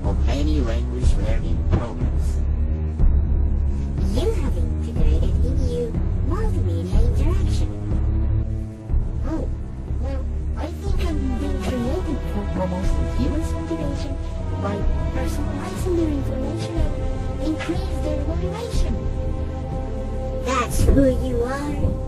of many language learning programs. You have integrated in you multimedia interaction. Oh, well, I think I'm being creative for promoting viewers' motivation by personalizing their information and increase their motivation. That's who you are.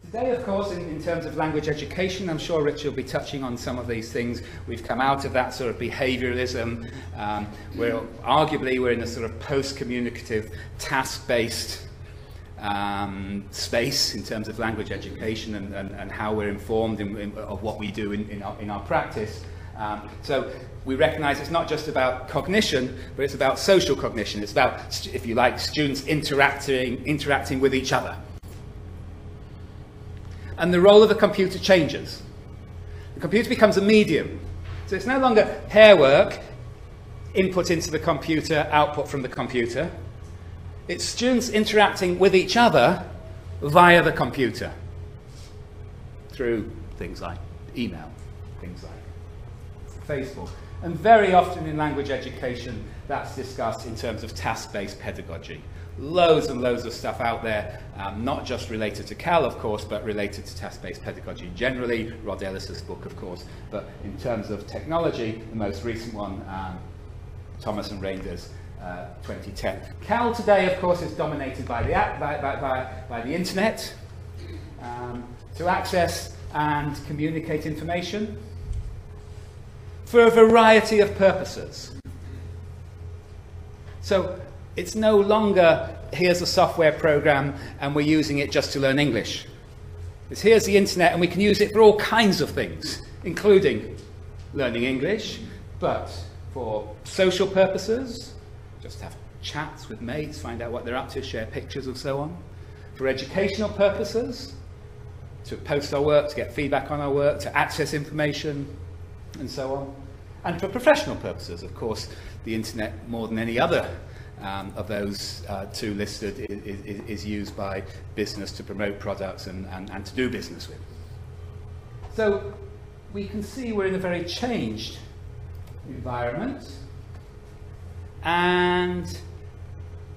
Today, of course, in terms of language education, I'm sure Rich will be touching on some of these things. We've come out of that sort of behavioralism. We're in a sort of post-communicative, task-based space in terms of language education and how we're informed of what we do in our practice. So we recognize it's not just about cognition, but it's about social cognition. It's about, if you like, students interacting with each other. And the role of the computer changes. The computer becomes a medium. So it's no longer pair work, input into the computer, output from the computer. It's students interacting with each other via the computer through things like email, things like Facebook. And very often in language education, that's discussed in terms of task-based pedagogy. Loads and loads of stuff out there, not just related to Cal, of course, but related to task-based pedagogy generally. Rod Ellis's book, of course. But in terms of technology, the most recent one, Thomas and Reinders, 2010. Cal today, of course, is dominated by the internet to access and communicate information for a variety of purposes. So it's no longer, here's a software program and we're using it just to learn English. It's here's the internet and we can use it for all kinds of things, including learning English, but for social purposes, just have chats with mates, find out what they're up to, share pictures and so on. For educational purposes, to post our work, to get feedback on our work, to access information, and so on. And for professional purposes, of course, the internet, more than any other of those two listed, is used by business to promote products and to do business with. So we can see we're in a very changed environment, and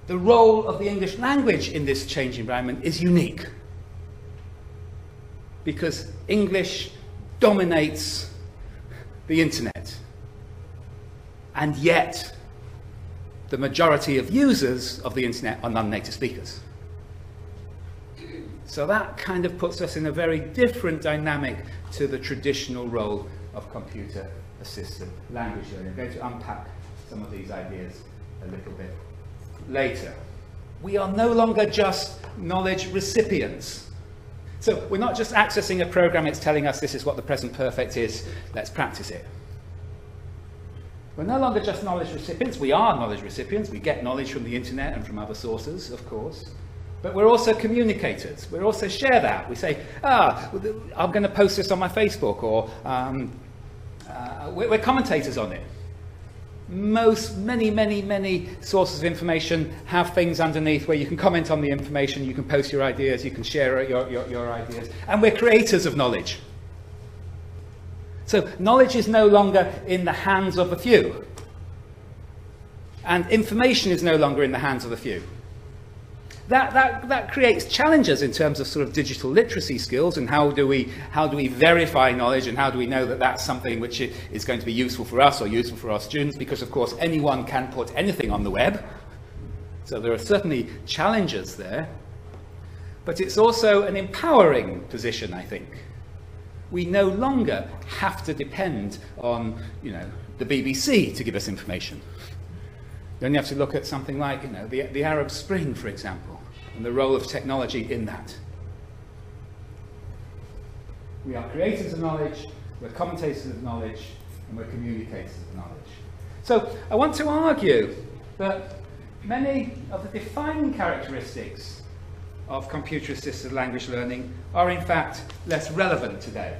the role of the English language in this changed environment is unique, because English dominates the internet, and yet the majority of users of the internet are non-native speakers. So that kind of puts us in a very different dynamic to the traditional role of computer-assisted language learning. I'm going to unpack some of these ideas a little bit later. We are no longer just knowledge recipients. So we're not just accessing a program, it's telling us this is what the present perfect is, let's practice it. We're no longer just knowledge recipients. We are knowledge recipients. We get knowledge from the internet and from other sources, of course. But we're also communicators. We also share that. We say, I'm going to post this on my Facebook, or we're commentators on it. Many sources of information have things underneath where you can comment on the information, you can post your ideas, you can share your ideas. And we're creators of knowledge. So knowledge is no longer in the hands of a few. And information is no longer in the hands of a few. That creates challenges in terms of sort of digital literacy skills, and how do we verify knowledge, and how do we know that that's something which is going to be useful for us or useful for our students, because of course anyone can put anything on the web. So there are certainly challenges there, but it's also an empowering position, I think. We no longer have to depend on, the BBC to give us information. You only have to look at something like, the Arab Spring, for example, and the role of technology in that. We are creators of knowledge, we're commentators of knowledge, and we're communicators of knowledge. So I want to argue that many of the defining characteristics of computer-assisted language learning are in fact less relevant today.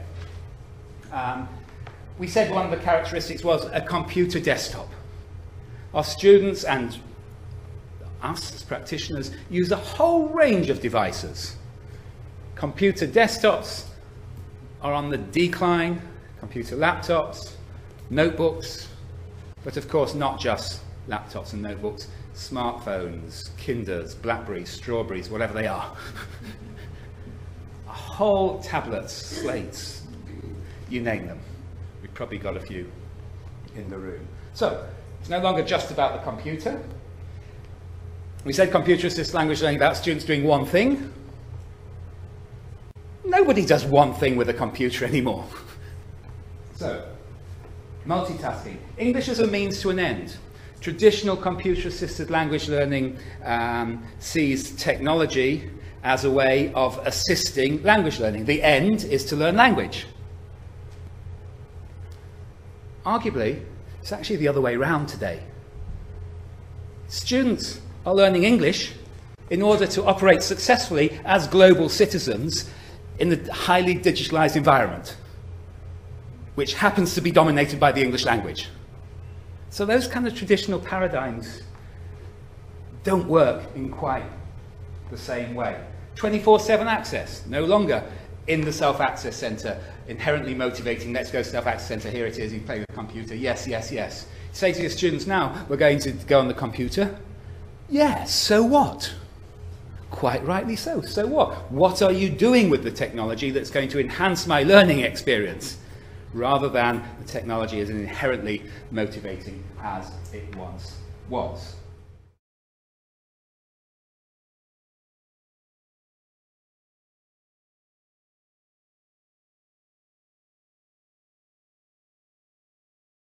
We said one of the characteristics was a computer desktop. Our students and us as practitioners use a whole range of devices. Computer desktops are on the decline, computer laptops, notebooks, but of course not just laptops and notebooks, smartphones, Kinders, Blackberries, Strawberries, whatever they are. A whole tablets, slates, you name them. We've probably got a few in the room. So, it's no longer just about the computer. We said computer-assisted language learning about students doing one thing. Nobody does one thing with a computer anymore. So, multitasking. English as a means to an end. Traditional computer-assisted language learning sees technology as a way of assisting language learning. The end is to learn language. Arguably, it's actually the other way around today. Students are learning English in order to operate successfully as global citizens in the highly digitalized environment, which happens to be dominated by the English language. So those kind of traditional paradigms don't work in quite the same way. 24/7 access, no longer in the self-access center, inherently motivating, let's go self-access center, here it is, you play with the computer, yes, yes, yes. Say to your students now, we're going to go on the computer. Yes, so what? Quite rightly so, so what? What are you doing with the technology that's going to enhance my learning experience? Rather than the technology is inherently motivating as it once was.